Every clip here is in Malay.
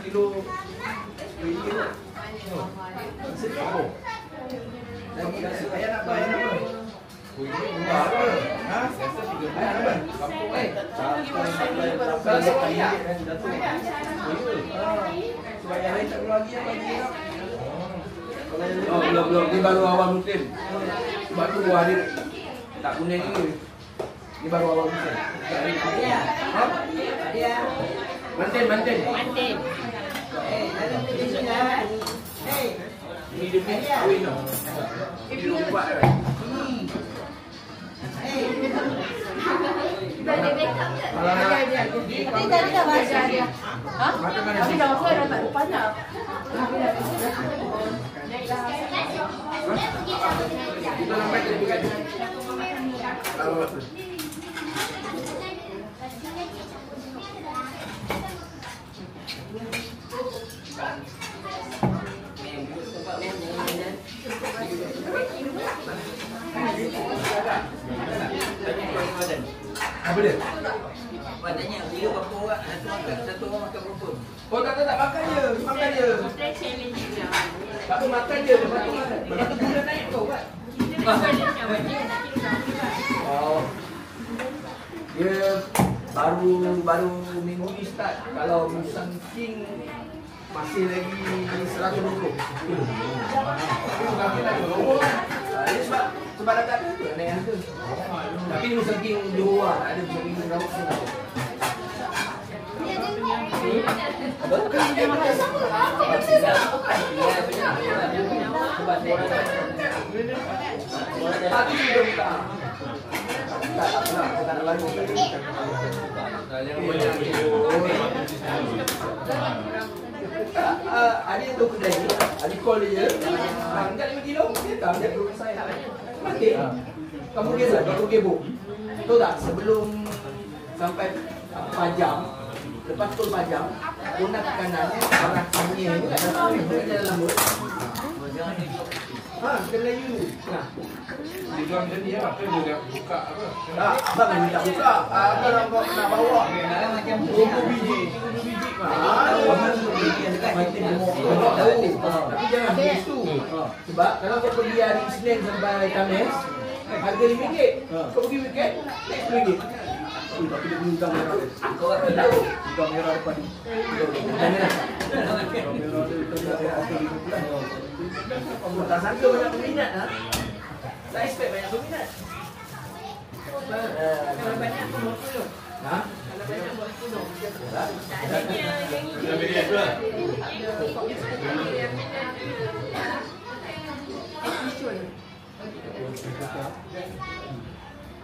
kilo. Sedap. Lagi rasa ayam nak apa? Ayam apa? Apa? Ha? Ayam apa? Kampung sebab yang lain tak keluar lagi apa lagi tak? Oh, belum. Ni baru awal musim. Sebab tu buah dia tak kuning ni. Ni baru awal musim. Ha? Mantin. Ni dia punya kahwin tau. Dia buat kan? Ada backup ke? Tapi tadi dah baca dia. Ha? Tapi dah saya dah tak pandang. Kita lambat dia kan? Tahu apa? Apa dia? Katanya dia berapa orang? Satu orang makan berapa? Oh tak makan je. Makan je. Kita challenge dia. Tak apa makan je. Lepas tu gula naik kau kan? Oh. Dia baru minggu ni start. Kalau Musang King masih lagi 120. Tapi tak ada. Ini sebab dah tak ada tu naik harga. Tapi Musang King Johor ada Musang King Rawak semua. Tapi dia buka. Tak nak lagi. Ada tu kedai ni, ada call dia. Angkat 5 kilo, dia tak dia perlu saya. Mati. Kamu gerak, kamu gebuk. Tahu tak sebelum sampai pajam, lepas tu pajam, guna ke kanan, arah kiri ni ada dalam mulut. Ha, kita Melayu. Nah. Dia jual macam ni lah, apa dia dah buka apa? Abang ni tak buka. Abang nak bawa. Macam 20 biji. 20 biji. Tapi jangan habis tu. Sebab kalau kau pergi hari Isnin sampai Khamis, harga RM5. Kau pergi weekend, RM10. Tapi dia punya hutang merah dia. kau tak tahu. Hutang merah depan ni. Hutang merah. Hutang merah dia hutang merah. Kamu tak sangka banyak peminat ha? Tak expect banyak peminat. Kalau banyak pun 20. Ha? Kalau banyak buat 10. Tak? Adanya yang ini. Dah beri apa?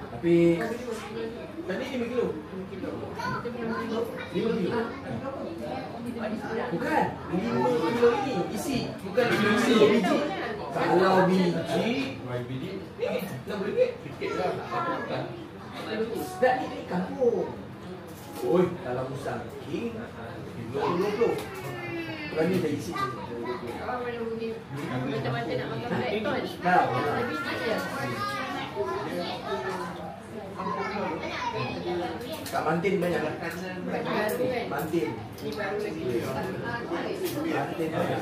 Tapi tadi 5 kilo. 5 kilo. Bukan. 5 kilo ini isi, bukan 5 kilo biji. Kalau biji biji ni RM6 sikit lah. tak ni kampung. Oi, kalau Musang King 20. Berani dah isi. Awak mana bunyi macam-macam nak makan black tol. Tahu. Lebih je. Kat Mantin banyak lah. Mantin. Ni baru lagi. Mantin banyak.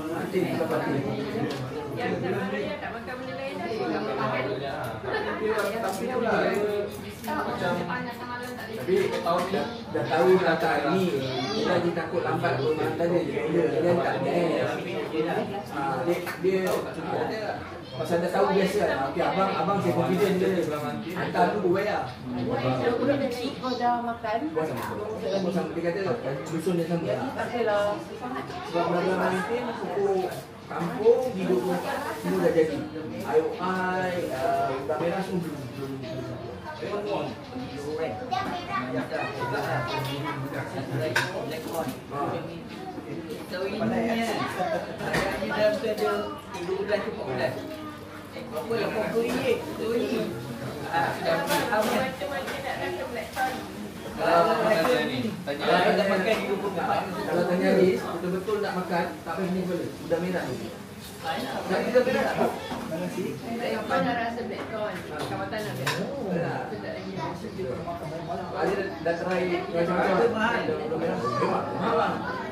Mantin juga Mantin. Yang dalam dia tak makan benda lain dah. Tak makan. Tapi tu lah macam tapi dah tahu kata ni kita lagi takut lambat pun hantar dia tak dia pasal dah tahu biasa okey abang saya confident dia hantar dulu bayar Kau dah makan? buat sama dia kata dusun dia sama Tak adalah. sebab belajar Mantin pokok kampung hidup semua dah jadi IOI udang merah semua belum Tahu ini ni. Ini dah ada 13 ke 14. Berapa lah RM80 tu ni. Macam-macam nak rasa black tol. Kalau tak makan di 24. kalau tanya Liz betul-betul nak makan tak payah ni boleh udang merah tu nak udang merah tak mana sih Yang mana rasa black tol. Kawasan nak black tol. Kita tak lagi rasa dia. Ada dah try macam-macam. Mahal.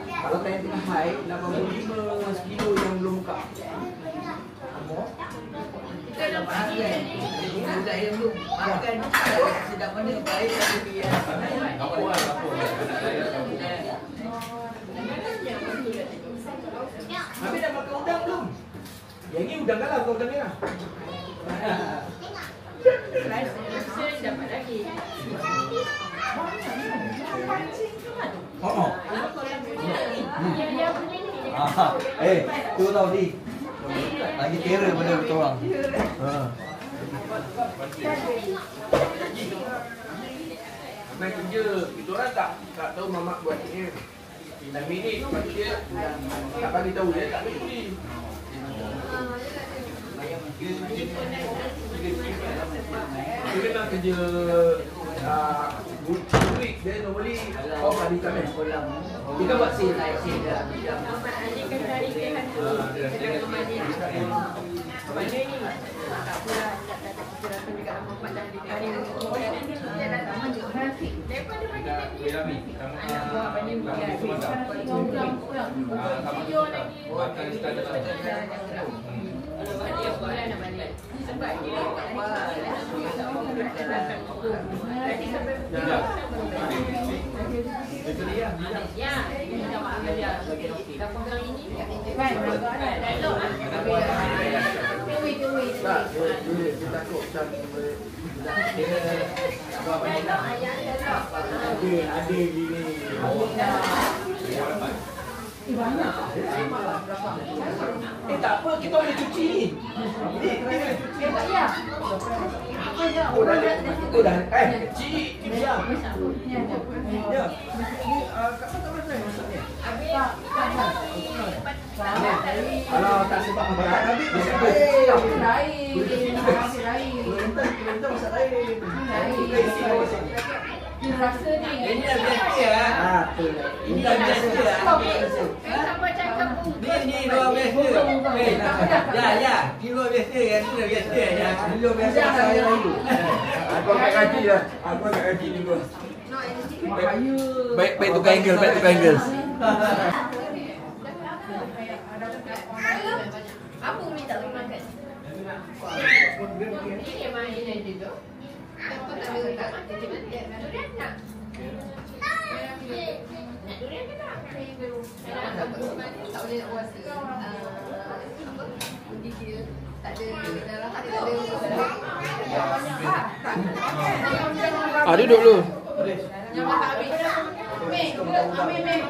Kalau time tengah high, 85 kilo yang belum buka. Kita nak Makan. Budak yang tu makan sedap mana baik tapi biar. Apa? Habis dah makan udang belum? Yang ni udang kalah bukan udang merah. rasa dapat lagi. Oh. Yang punya ni. Tu tahu ni. Lagi kira benda betul orang. Main kerja, kita orang tak tahu mamak buat ni. Dan minit lepas dia tak bagi tahu dia tak boleh beli. Dia kena kerja week dia normally off hari Khamis. Kita buat sale. Ahmad Ali kan cari ke hantu. Dekat rumah dia. Mana ni? Tak apalah. Tak kita rasa dekat Ahmad dah dikari. Dia dah sama geografi. Daripada bagi dia. Anak buah apa ni? Video lagi. Sebab dia sekolah nak balik. Sebab dia tak jadi sampai ya, ini dah makan dia. Dapur kali ini. Baik, dialog ah. Tui. Tak, dia takut macam Dialog ayah dialog. ada gini. Tak apa, kita boleh cuci ni. Oh dah. Cik, biar. Ya. Kat mana masak ni? Kalau tak sebab masak habis masak lain. Kita masak lain. Rasa ni. Ini dah biasa ah. Betul. Ini dah biasa ah. Siapa cakap Ni luar biasa. Ya. Ni luar biasa kan. Ni dah biasa ya. Belum biasa saya lagi. Aku agak gaji dah. Aku agak gaji ni bos. Baik tukar angle. Apa Umi tak boleh makan? Ini main aja tu. Apa tak boleh tak makan? Durian tak? Durian ke tak? Tak boleh nak puasa. Apa? Gigi tak ada dalam tak ada. Duduk dulu. Yang masak habis. Ambil nanti.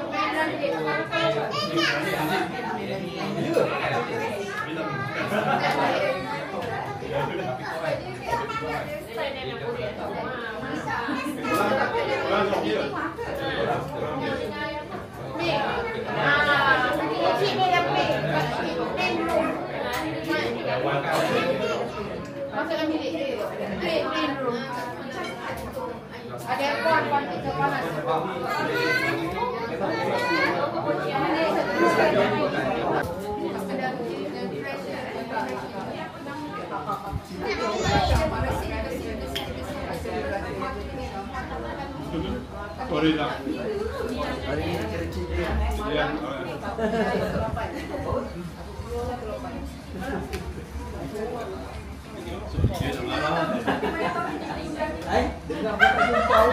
Masukkan bilik dia. Clean room. Ada aircon kita panas. Sorry lah. Hari ni kira-kira dia. Ya. Dengar kata kumpau.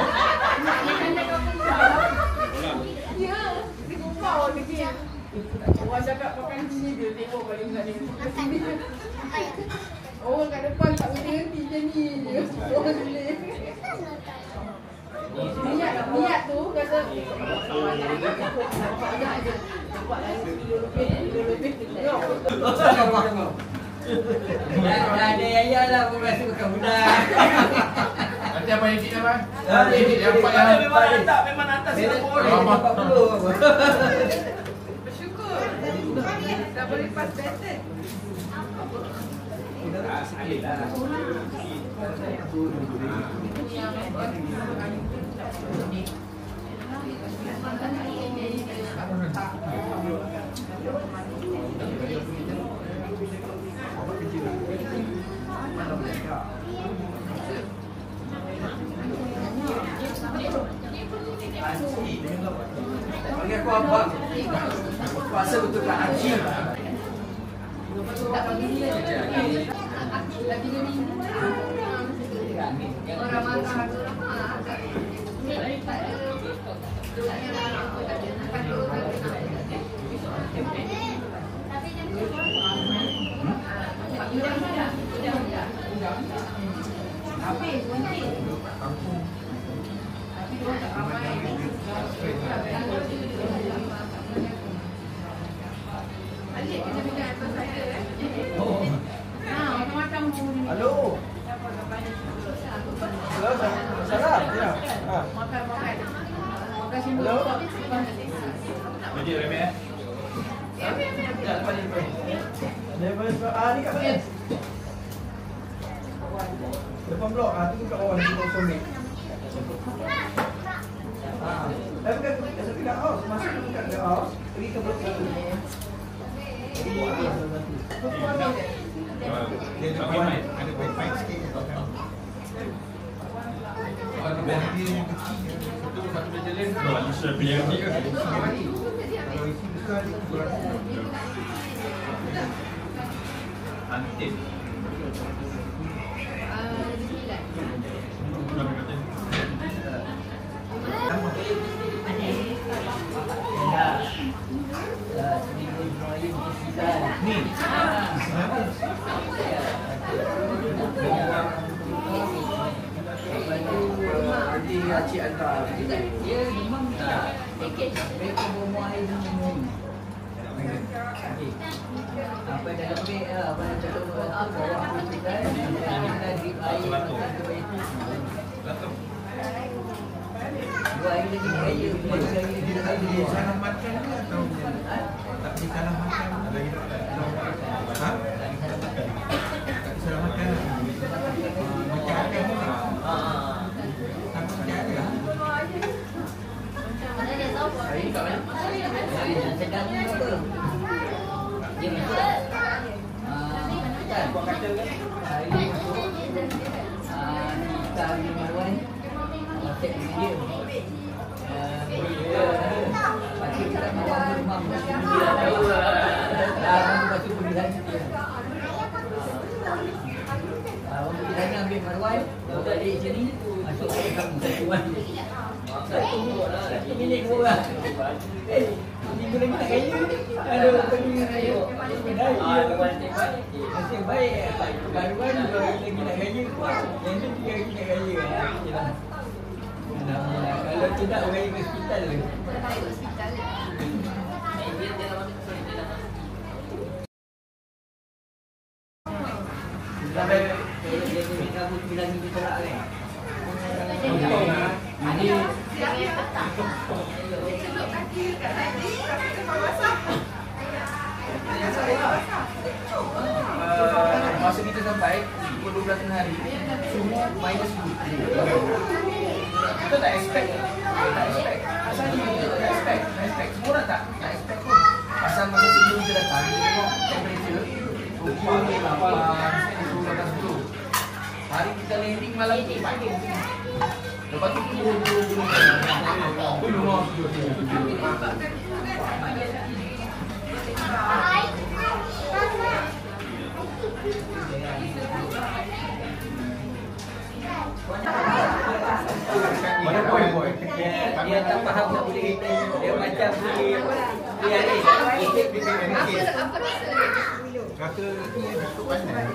Ya, dia kumpau dia. Orang cakap pakai sini dia tengok balik kat dia. Orang kat depan tak boleh henti je ni. Orang boleh. Niat tu kata buat lagi kilo lebih. Dah ada ayah lah pun rasa bukan budak. Nanti apa yang kita apa? Ini Apa yang memang atas Bersyukur. Dah boleh pas better. Haji. Panggil aku abang. Puasa betul kat Haji. Orang makan Halo. Halo, salam. Ya. Halo. Jadi remeh eh? Ya, lepas ni. Ni kat mana? Depan blok. Tu kat bawah ni kosong ni. Bukan tapi kat house. Masuk dekat kat house. Pergi ke blok satu. Dia ada wifi sikit. Satu meja lain. Malaysia punya ni kan. Kalau isi besar dia kurang. Antik. Ni. Nanti Haji hantar. Dia memang tak. Mereka berumur air minum. Apa dah lebih apa yang cakap orang tu bawa aku kedai kita drip air macam tu itu. Dua air lagi kaya, dua air lagi kaya. Salah makan ke atau tak di salah makan lagi ha? Tak salah makan. Macam ada tak? Tak ada lah. Hari kat mana? Sedang apa? Dia masuk. Kan buat kata kan. Hari masuk. Kita hari Marwan. Masuk dia. Pasti kita Marwan rumah mesti dia tahu lah. Pasti pergi lagi. Orang pergi lagi ambil Marwan. Kalau tak ada sini masuk ke kamu satu kan. Satu minit pula. Minggu lagi nak gaya ni. Aduh, pergi raya. Nasib baik. Baruan lagi nak gaya. Yang tu 3 hari nak gaya. Kalau tidak, gaya ke hospital ke? Sampai dia minta aku 9 minggu tolak kan? Ini masa kita sampai pukul 12 tengah hari, semua minus 10. Kita tak expect. Asal ni kita tak expect. Semua orang tak expect pun. Pasal masa sebelum kita datang, kita tengok temperature rupa ni 8, 10. Hari kita landing malam tu pagi. Lepas tu turun. dia tak faham nak boleh kita. Dia macam boleh apa? Dia ni. Rasa ni cukup pandai.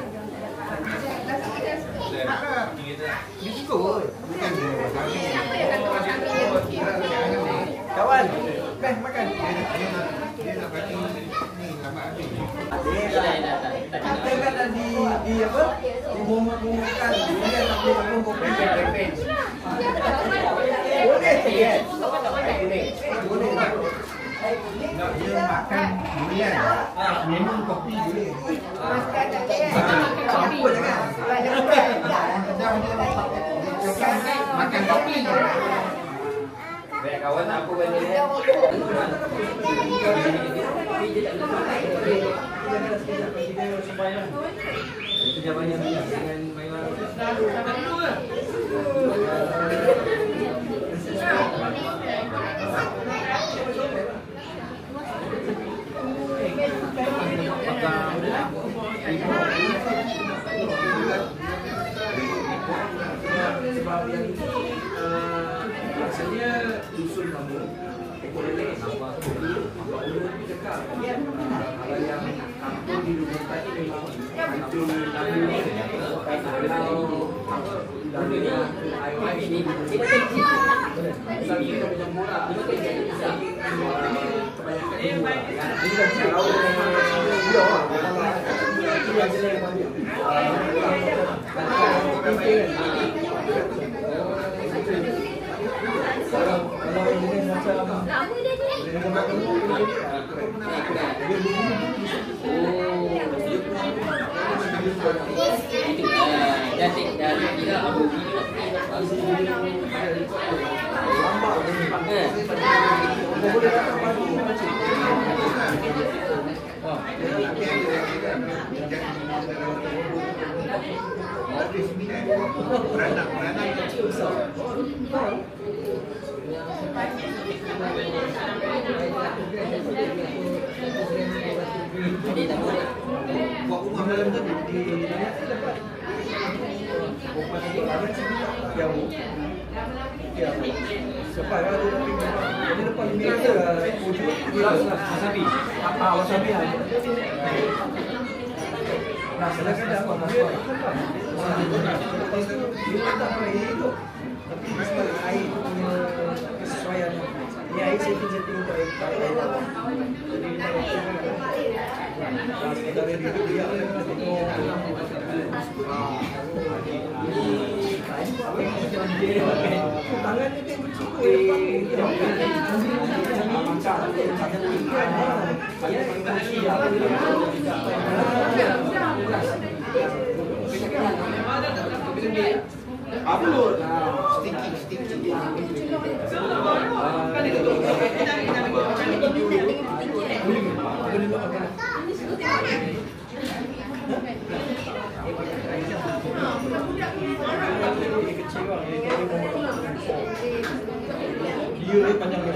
Dia ikut. Bukan dia. Kawan, makan. Dia nak bagi ni lama habis. Kita kan dah di apa? Umumkan. Dia nak beli kopi. Boleh sikit. Boleh. Nak dia makan durian. Minum kopi boleh. Apa jangan. Makan kopi. Baik kawan apa benda ni? Itu jawapannya dengan Maiwan. sebab yang ini rasanya usul nama ekor lele nama jadi Mak Ulu ni cakap kalau yang kampung di rumah tadi memang itu nama ni kalau apa namanya IOI ini kita macam bola kebanyakan kalau Kalau jenis macam beranak kecil besar. Buat rumah malam tadi di sebab ada dia lepas ni ada wujud wasabi. Wasabi ada. Nah, kadang-kadang apa dia tak boleh hidup. Tapi sebab air tu punya kesesuaian. Ni air setting untuk air. Jadi kita ada hidup dia tangan ni dia bercukur apa lu? sticky. Dia panjang dia.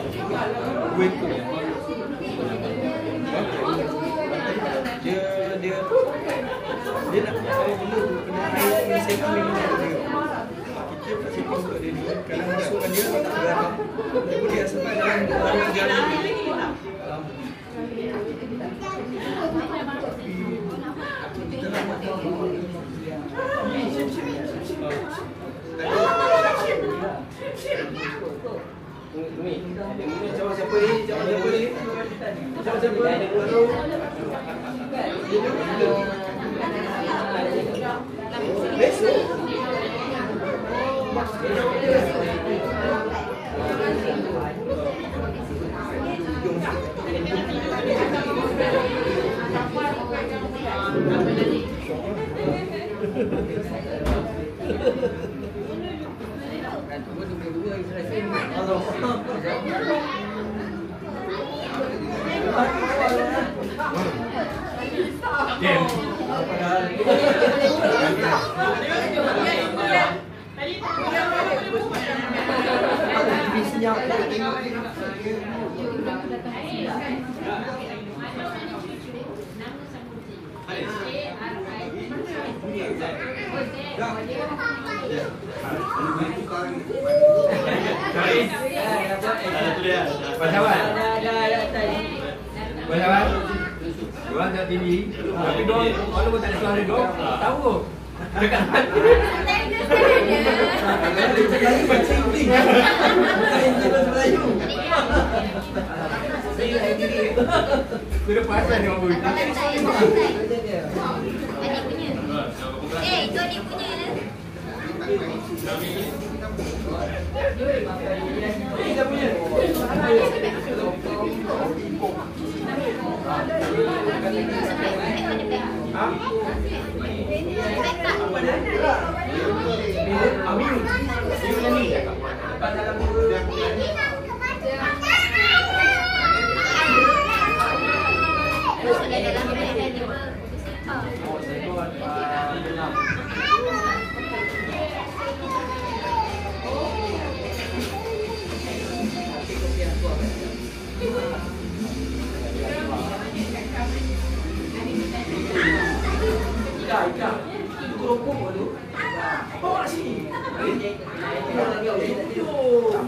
Dua ekor. Dia nak kalau perlu kena air setting dia. Kita setting untuk dia ni. Kalau masukkan dia tak gerak. Lalu dia sampai dalam 2 jam. Kita nak Jawab siapa ni? Diorang tak TV, tapi diorang kalau pun tak ada suara diorang, tahu dekat hati. Melayu macam ini. Melayu. Saya air diri. Sudah perasan dia orang Adik punya. Itu adik punya. Kita punya.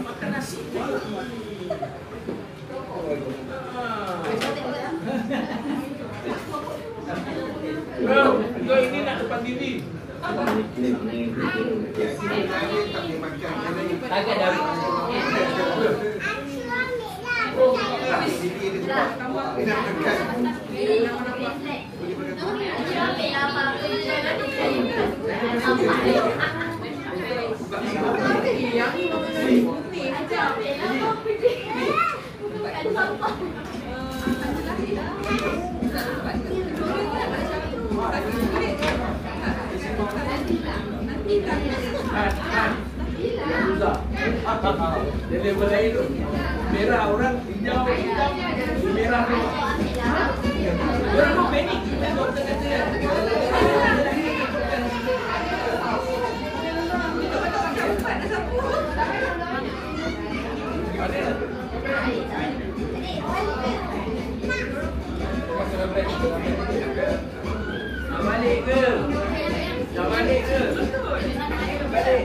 Makan nasi. Kau ini nak depan diri. Agak dah. Dia level lain tu. Merah orang, hijau, hitam, merah tu. Orang tu panik. Doktor kata nak balik ke? Nak balik ke? Balik.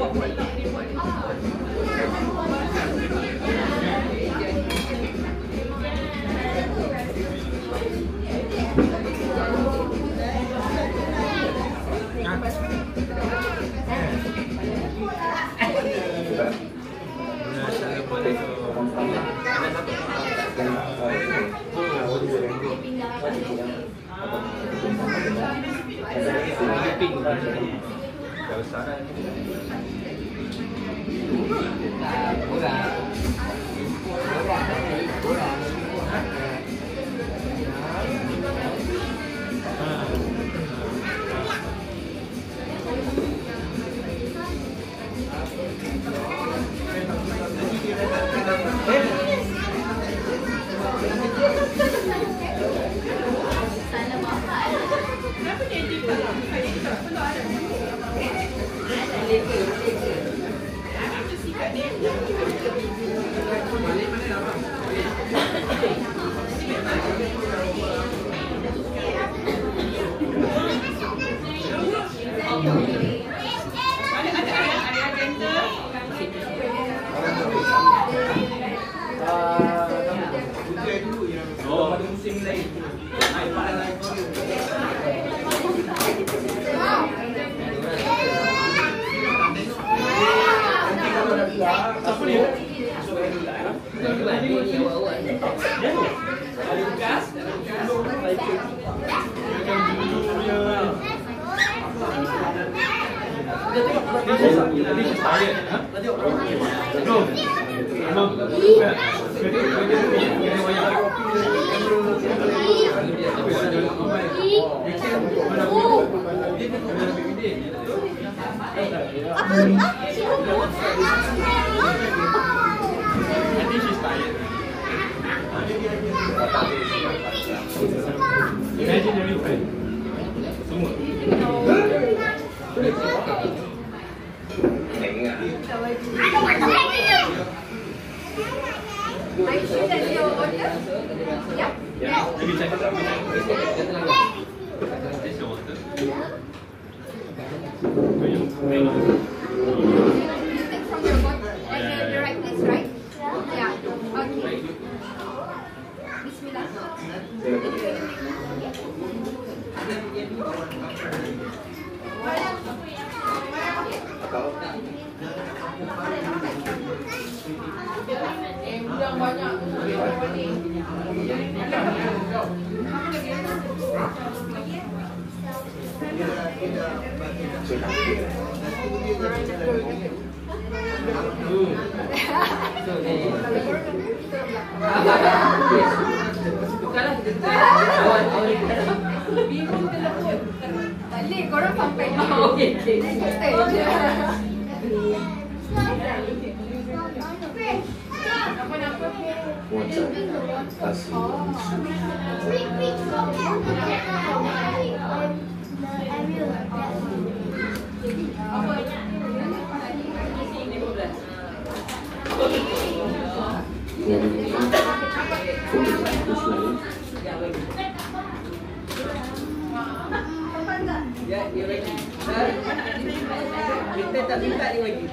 Imaginary friend. Semua. Are you sure that's your order? Yeah. Yeah. Maybe check it out. This your order. You take from your bottle and the right place, right? Yeah. Okay. Bismillah. Yang banyak Bukanlah kita awal Bingung telefon. Balik korang sampai ni. Okey. Ya, dia bagi. Kita tak minta dia bagi.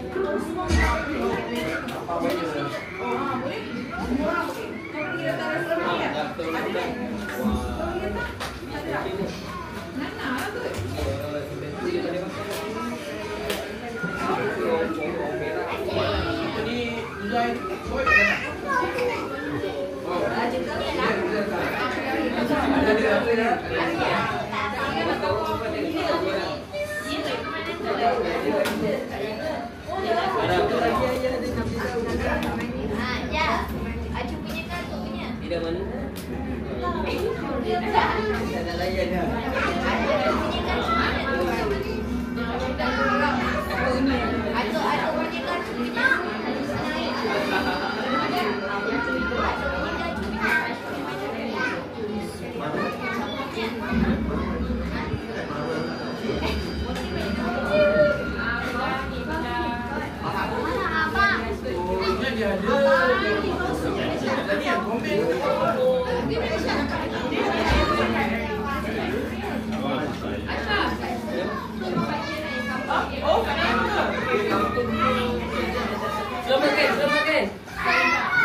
Tidak mana? Tak nak layan dah.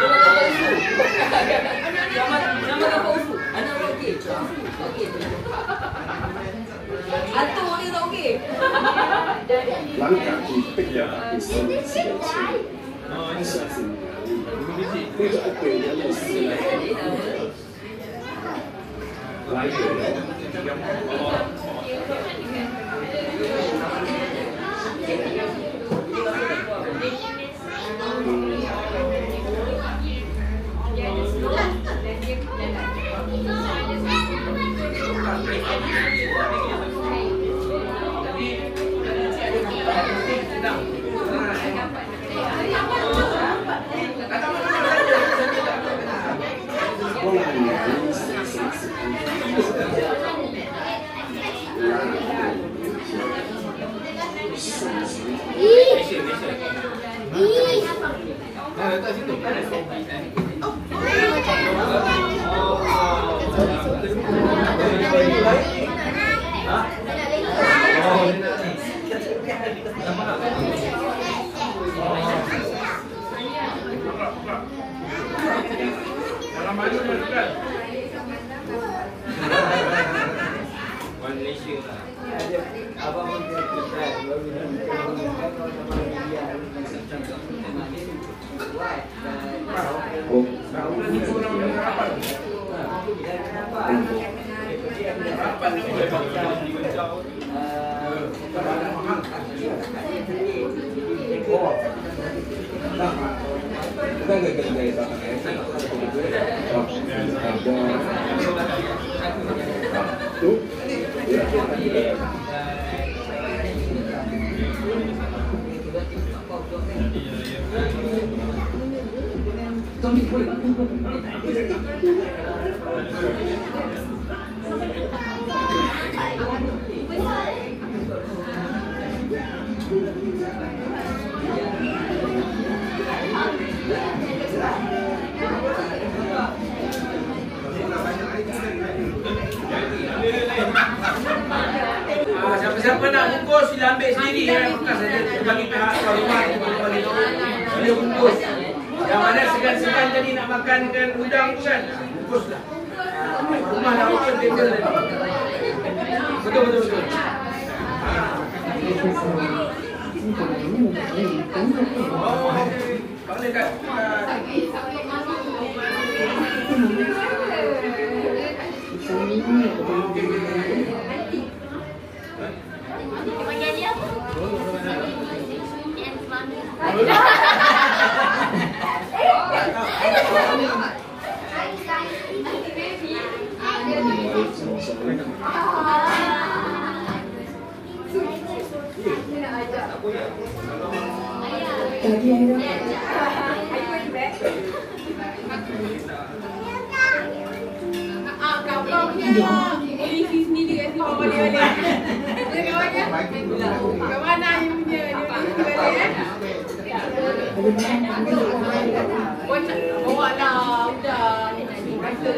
Selamatkan Pak Ufu. Selamatkan Pak Ufu. Anak orang okey. Okey. Atuk dia tak okey. 兰卡蒂贝亚第三次的签，下次非常对人类死来源。Letak situ. Dalam mana dekat? Malaysia lah. Abang pun kena try. Baru dia Ni orang harapan. Harapan ni那个跟那个siapa nak bungkus sila ambil sendiri kan, bukan saja bagi pihak tuan rumah dia bungkus. Yang mana segan-segan tadi nak makankan udang tu kan, bungkuslah. Rumah nak open table tadi. Betul. Oh, boleh kat bawa lah udah kata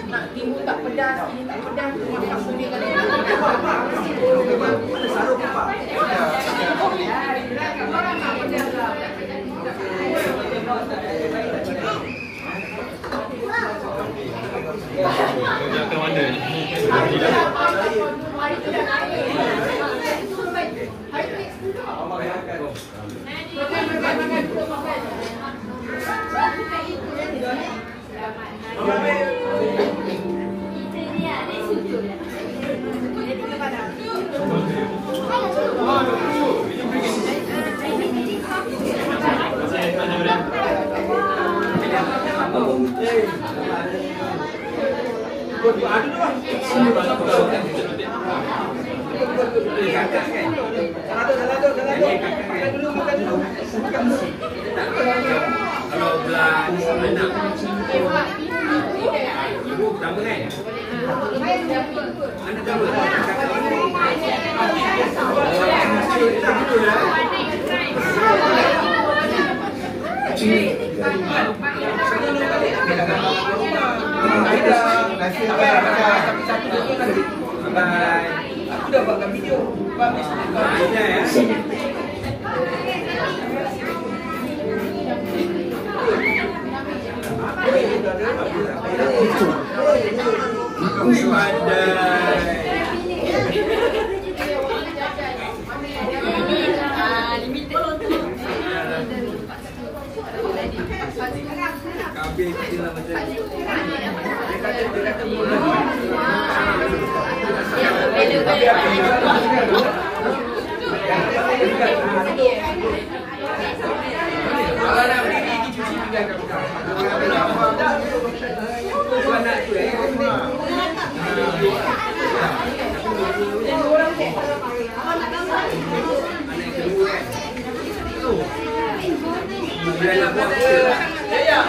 nak timbul tak pedas, ini tak pedas, masak sendiri kali ni. sarung apa? Orang tak pedas lah. Ke mana ni? Kalau belah anak ibu pertama kan? Anak Aku dah buatkan video. Kalau nak berdiri, cuci pinggan kat belakang. Anak tu Ya.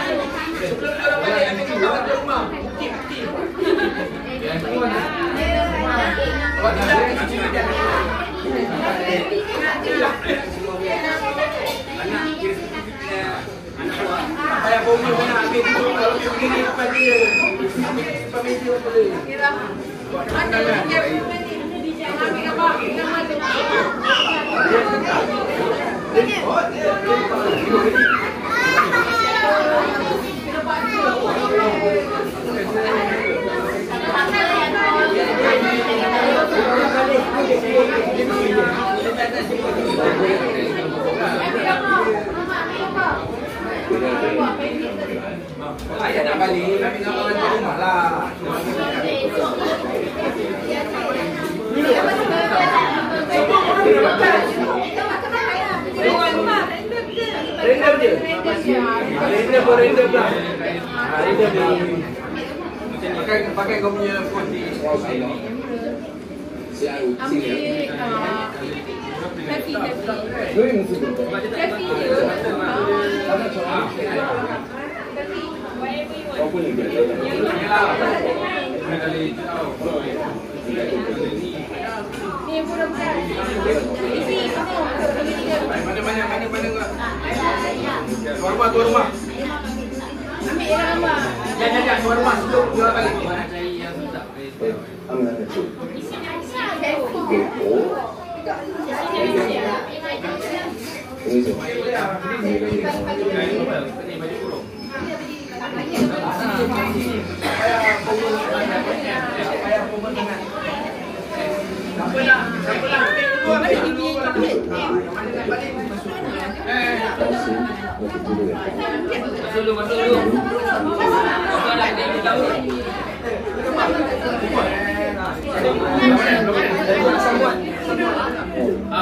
Sebelum orang balik, ambil kawan ke rumah. Bukti. Kalau tidak, cuci pinggan. Ayah bomba nak ambil tu kalau pergi di depan dia. Ambil depan meja boleh. Ada dia ambil gambar nama tu. Ayah nak balik, ambil gambar di rumah lah. Render je. Render lah. Render je. Pakai kau punya phone di sini. Mana tuan rumah. Ambil gambar. Jangan tuan rumah sebelum jual balik.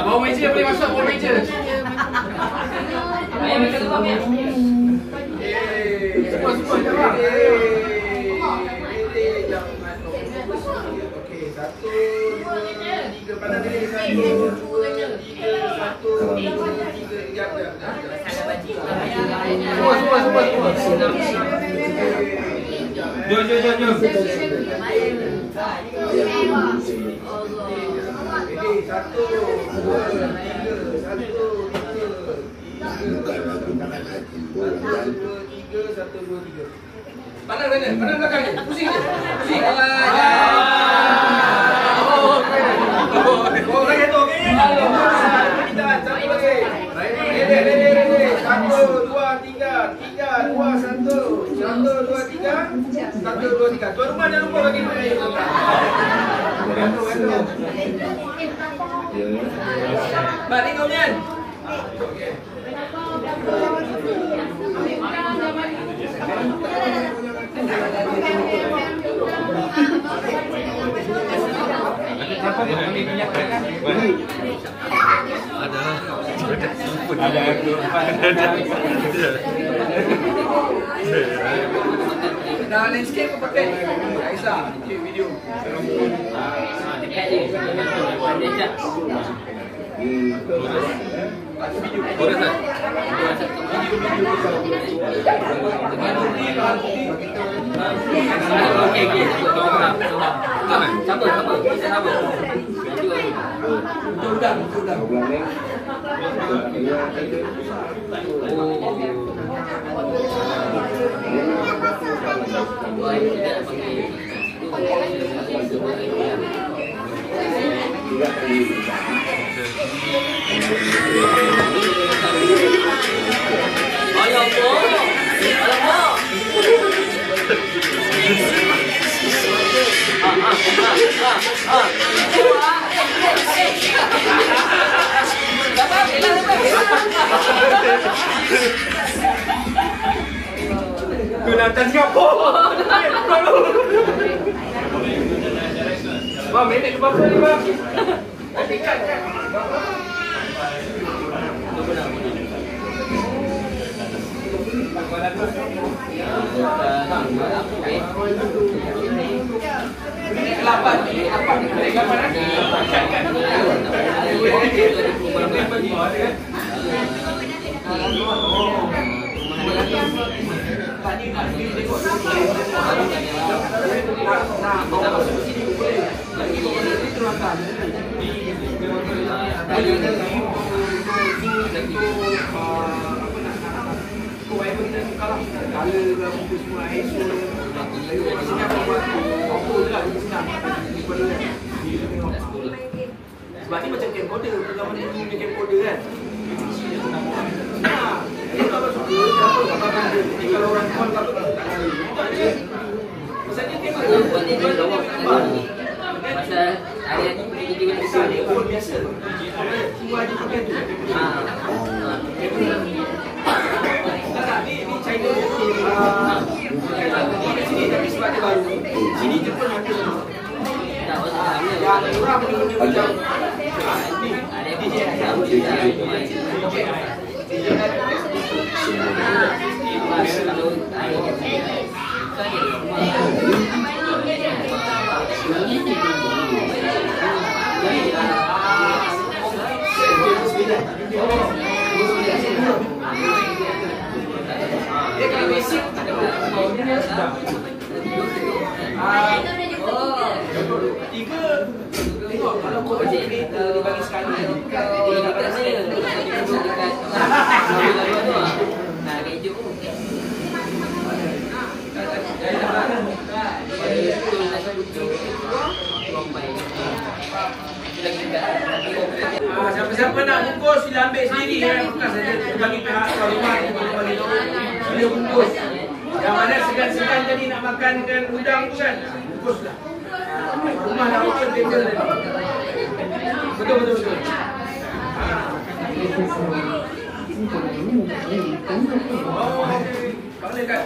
Bawa meja boleh masuk, bawa meja. Semua jawab. Okey, 1, 2, 3 pandang dia 1, 2, 3, 1, 2, 3. Jom. Pandang belakang ni. Pusing je. Pusing. Oh, lagi tu. Kita satu lagi. Rede. 1, 2, 3. 3, 2, 1. 1, 2, 3. 1, 2, 3. Tuan rumah jangan lupa bagi minum air. Mak tengok Mian. Dah landscape kau pakai. Tak kisah. Video. Kelantan Singapura. Bang, minit ke berapa ni bang? Tingkat kan? Lapan sebab ni macam camcorder, kalau mana ni punya camcorder kan. Nah, dia kalau suka, apa bakal benda. Jadi kalau orang call apa tak lari. Maksudnya tengok tu, dia jawab nampak. Pasal hari ni pergi dia besar dia pun biasa. Cuma dia pakai tu. Tak, ni China. Ni sini tapi sebab dia baru. Sini dia pun ada. Yang murah benda-benda macam ni. DJ dia kalau basic dia sedap. Tiga tengok kalau kau kerja kereta dia bagi sekali dia dapat saya dekat nah kerja pun siapa-siapa nak bungkus sila ambil sendiri kan, bukan saja bagi pihak tuan rumah dia bungkus. Yang mana segan-segan tadi nak makankan udang tu kan, bungkuslah. Rumah nak open table tadi. Betul. Oh, boleh kat.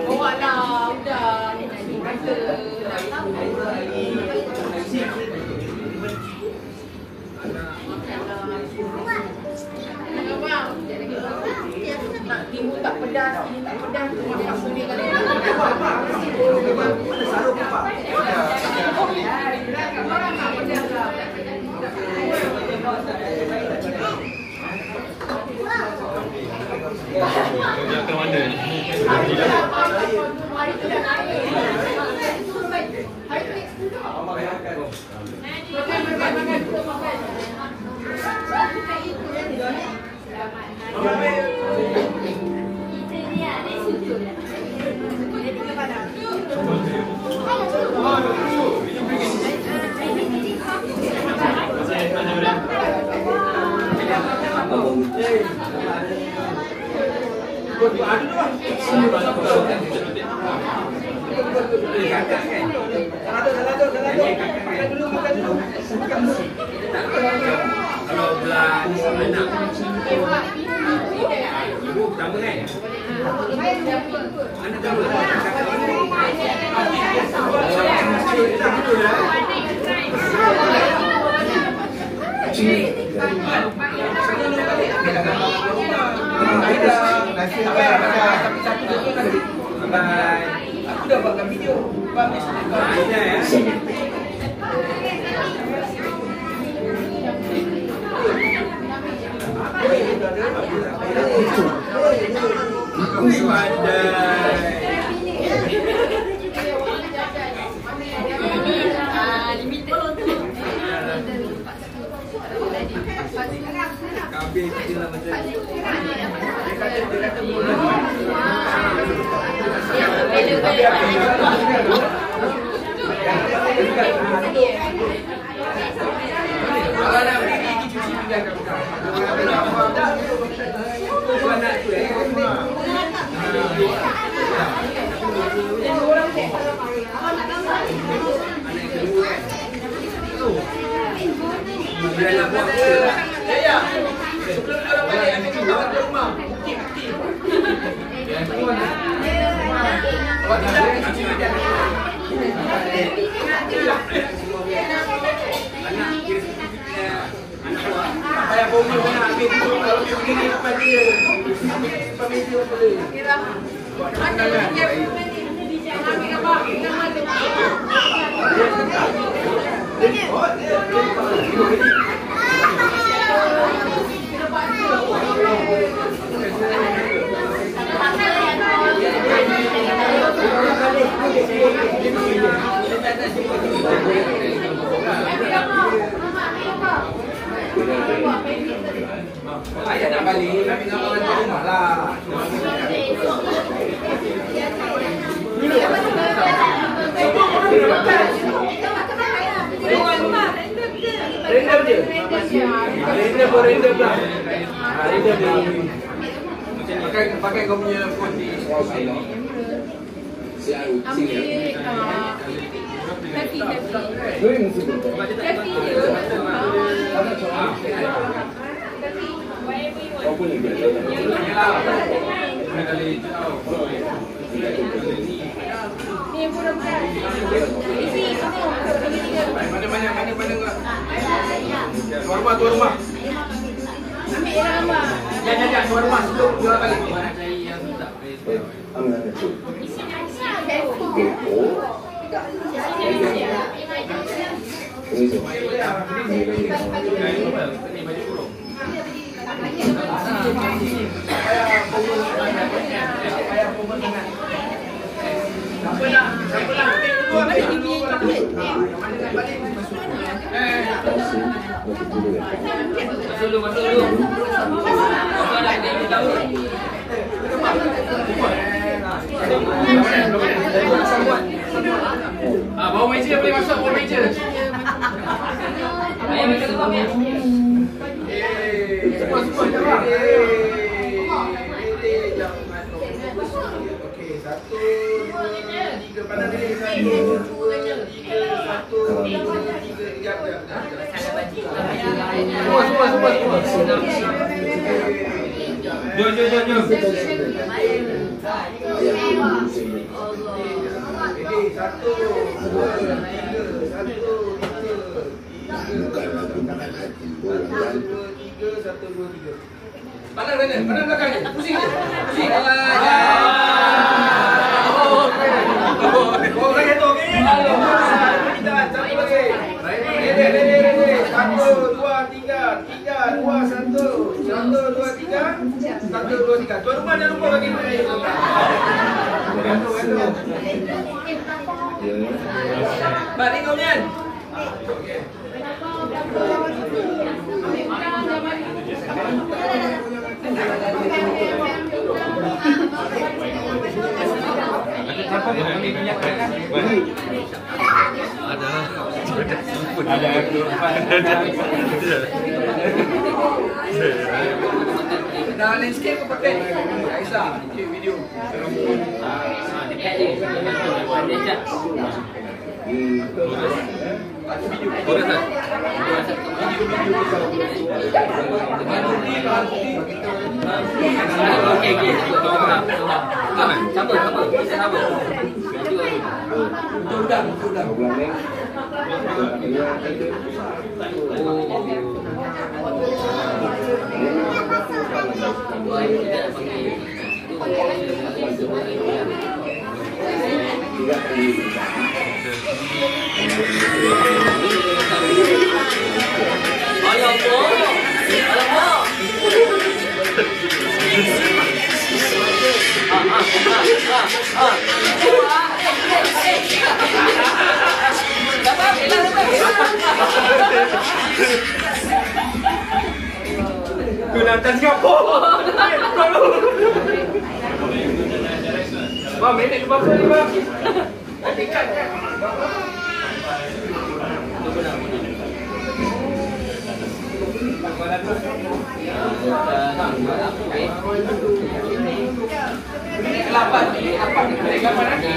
Bawa lah, udah. Tak timbul tak pedas, ini tak pedas. Masak sendiri kali. Kakak kan? Salah tu. Makan dulu. Kalau belah anak ibu pertama kan? Anak pertama Aku dah buatkan video. Kabel kecil lah macam ni. Kalau nak berdiri, cuci pinggan kat belakang. Anak tu Bila nak buat Ya. Sebelum orang balik, ambil kawan ke rumah. Bukti. Kalau tidak, cuci pinggan. Saya boleh nak ambil tu kalau dia pergi depan dia. Ambil depan meja boleh. Ayah nak balik, nak pindah orang kat rumah lah. Render je. Render lah. Render je. Pakai kau punya phone di sini. Mana tuan rumah. Jangan tuan rumah sebelum jual balik. Bawa meja boleh masuk, bawa meja. Semua jawab. Okey, 1, 2, 3 pandang ni. 1, 2, 3. Jom. Pandang belakang ni. Pusing je. Pusing. Oh, lagi tu. Kita satu lagi. Ready. 1, 2, 3. 3, 2, 1. 1, 2, 3. 1, 2, 3. Tuan rumah jangan lupa bagi air. Balik kau ni. Okey. Ada. Dah landscape kau pakai. Tak kisah. Video. Dekat dia. Ada cak. Okey. Sama. Kita sama. Betul. Kelantan Singapura. Bang, minit ke berapa ni bang? Dekat kan? Kelapan ni apa ni? Kelapan ni.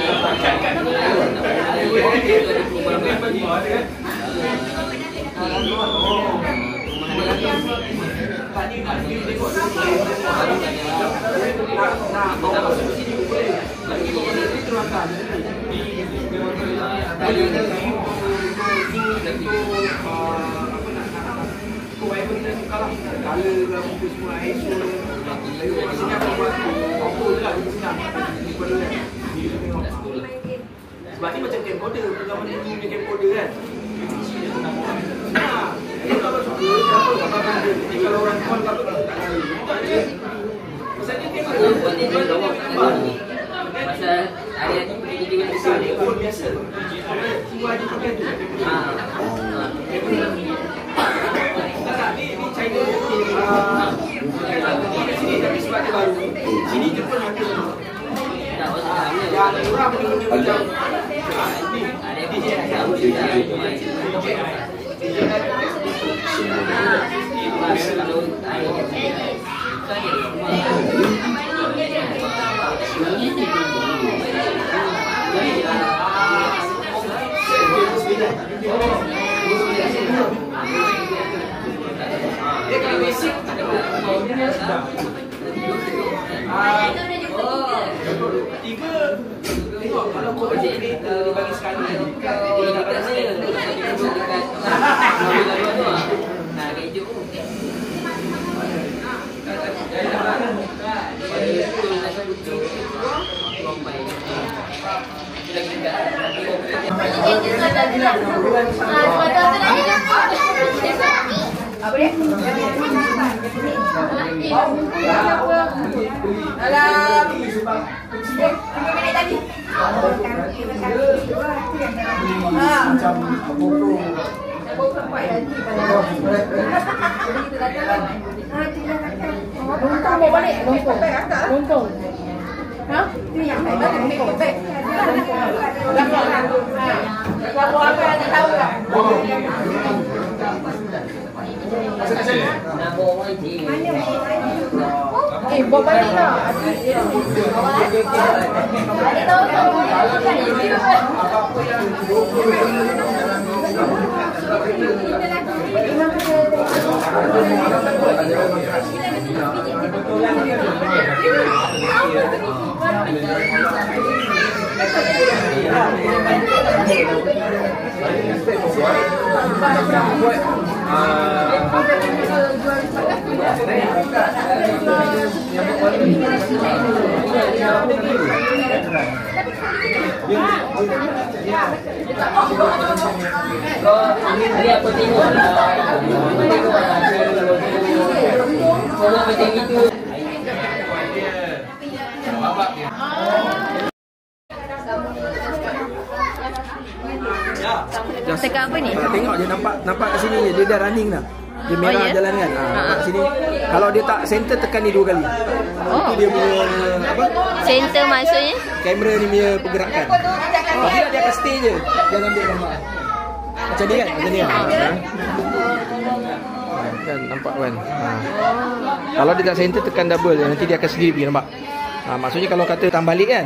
Sebab ni macam camcorder, program ni punya camcorder kan. Kalau suka, apa benda. Jadi kalau orang call apa tak tahu. Maksudnya camcorder buat ni Pasal hari-hari pergi dia besar dia pun biasa. Semua ada pakai tu. Tak, ni China. Ni sini tapi sebab dia baru. Sini dia pun ada. Yang orang benda-benda macam ni. Dia kalau basic tiba tengok kalau kau kerja creator dia bagi sekali dia nak kata saya dekat nak kerja Apa dia? Alam. 3 minit tadi. macam GoPro. Lontong bawa balik. Lontong. Ha? Ni yang baik balik. Baik. Lapor apa yang tak tahu tak? nak bawa je. Bawa balik lah. Balik tahu tak? Hari aku tengok lah. Kalau macam itu. Tekan apa ni? Tengok dia nampak kat sini dia dah running dah. Dia merah ya? jalan kan. Kat sini. Kalau dia tak center tekan ni 2 kali. Itu dia punya apa? Center maksudnya? Kamera ni punya pergerakan. Bila dia akan stay je. Jangan ambil gambar. Macam ni kan? Macam ni kan? Kan nampak kan? Kalau dia tak center tekan double, nanti dia akan sendiri pergi, nampak? Maksudnya kalau kata tambah balik kan?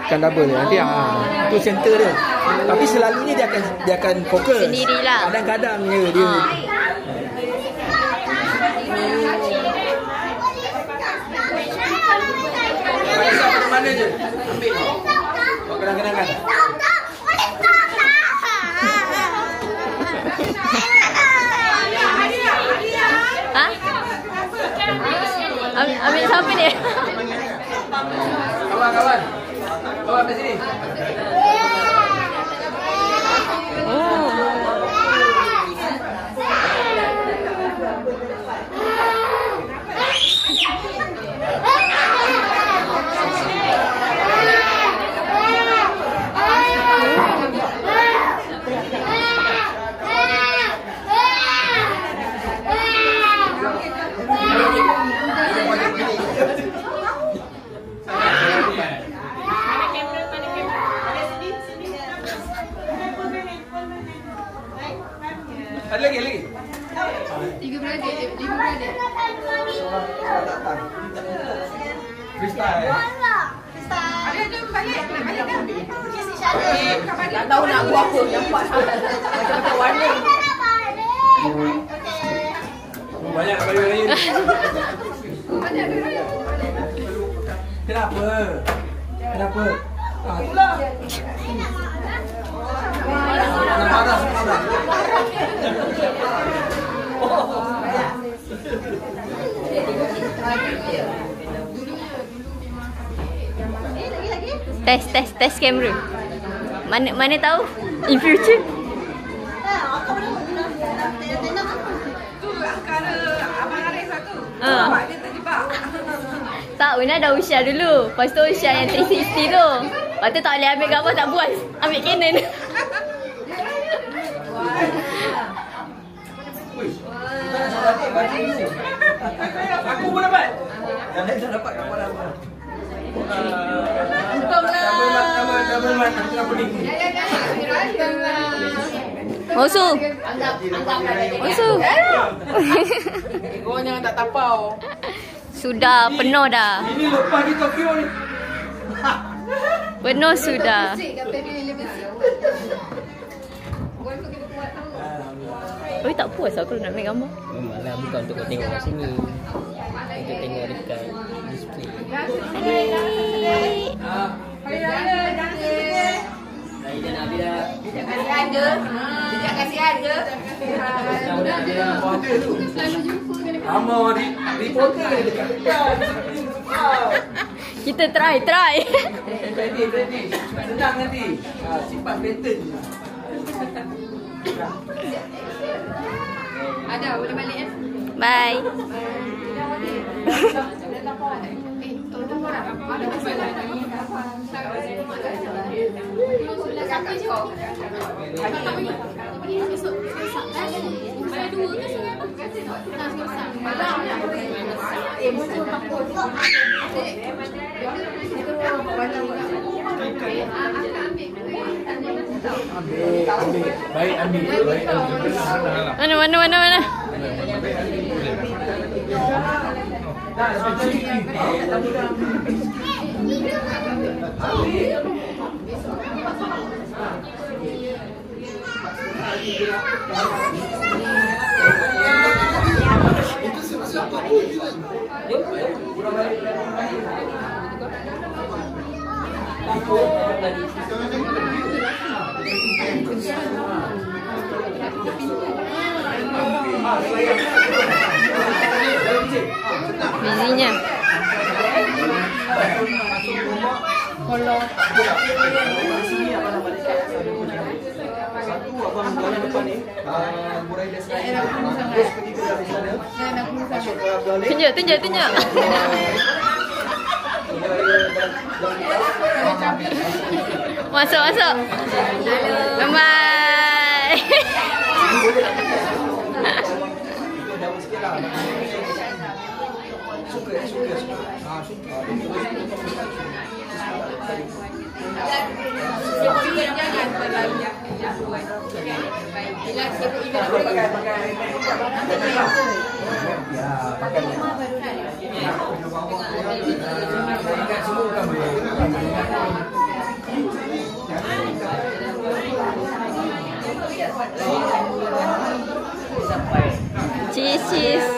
Tekan double nanti itu center dia. Tapi selalunya dia akan fokus. Sendirilah. Kadang-kadang dia. Mana je? Ambil. Buat kenang-kenangan. Ambil siapa ni? Kawan-kawan. Kawan ke sini. Ada lagi. 3 beradik. Freestyle. Ada balik kan? Tak tahu nak buat apa. Yang buat macam warna. Banyak balik lain. Kenapa? Itulah. Marah semua. Test kamera. Mana tahu in future. Tu antara abang Arif satu. Nampak dia terjebak. Tak, Una dah usia dulu. Lepas tu usia yang 360 tu. Lepas tu tak boleh ambil gambar, tak puas. Ambil Canon. Aku pun dapat. Dah dapat gambar apa? Double mat aku nak kuning. Mosu. Korang jangan tak tapau. Sudah penuh dah. Ini lepas di Tokyo ni. Penuh sudah. Oi, tak puas aku nak ambil gambar. Memanglah bukan untuk kau tengok kat sini. Untuk tengok dekat display. Dah nak habis dah. Sejak kasih ada. Amor reporter ni dekat. Kita try. Ready. Senang nanti. Simpan pattern. Ada, boleh balik ya? Bye. Baik ambil. Mana? Bizinya. Kalau sini abang nak balik. Satu abang jalan depan ni, Murai Desai. Terus pergi ke dalam sana. Masuk ke Abdullah. Tunjuk. Masuk. Bye. Suka. Jangan terlalu Cheese.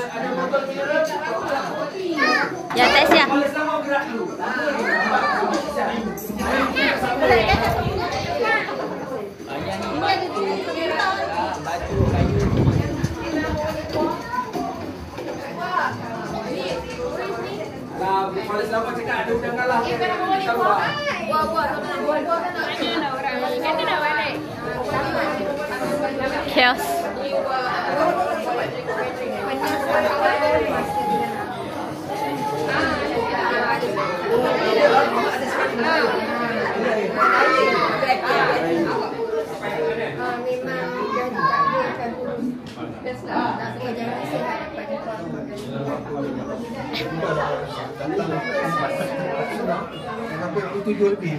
Ya, tes ya. Kalau selamat cakap ada udang kalah. Chaos. Sampai 7 lebih.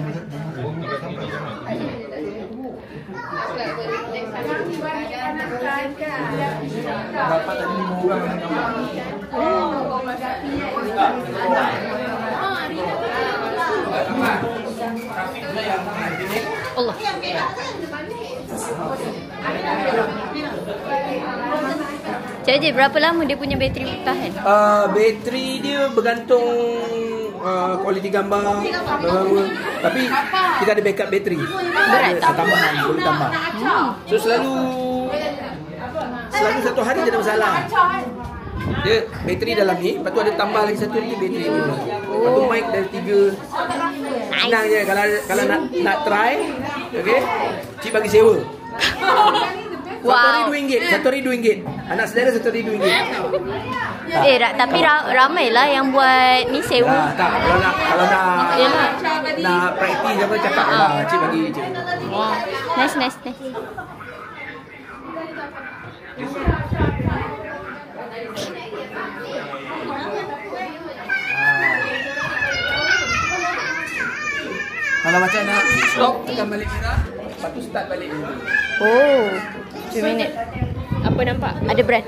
Dapat tadi 5 orang dengan Allah. Jadi berapa lama dia punya bateri tahan? Bateri dia bergantung kualiti gambar, tapi kita ada backup bateri. Berat tak? Tambahan, boleh tambah. So selalu 1 hari tak ada masalah. Dia bateri dalam ni, lepas tu ada tambah lagi 1 lagi bateri ni. Lepas tu mic dari 3. Senang je kalau nak try, okey. Cik bagi sewa. Wow. Satu hari RM2. Anak saudara satu hari RM2. Tapi ramai lah yang buat ni sewa. Tak, kalau nak praktis apa cakap lah, cik bagi cik. Wow. Nice. Kalau macam nak stop, tekan balik merah, lepas tu start balik. Oh, 2 minit. Apa nampak? Ada brand.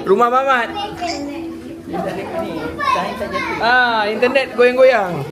Rumah Mamat. Internet ni, sains saja tu. Internet goyang-goyang.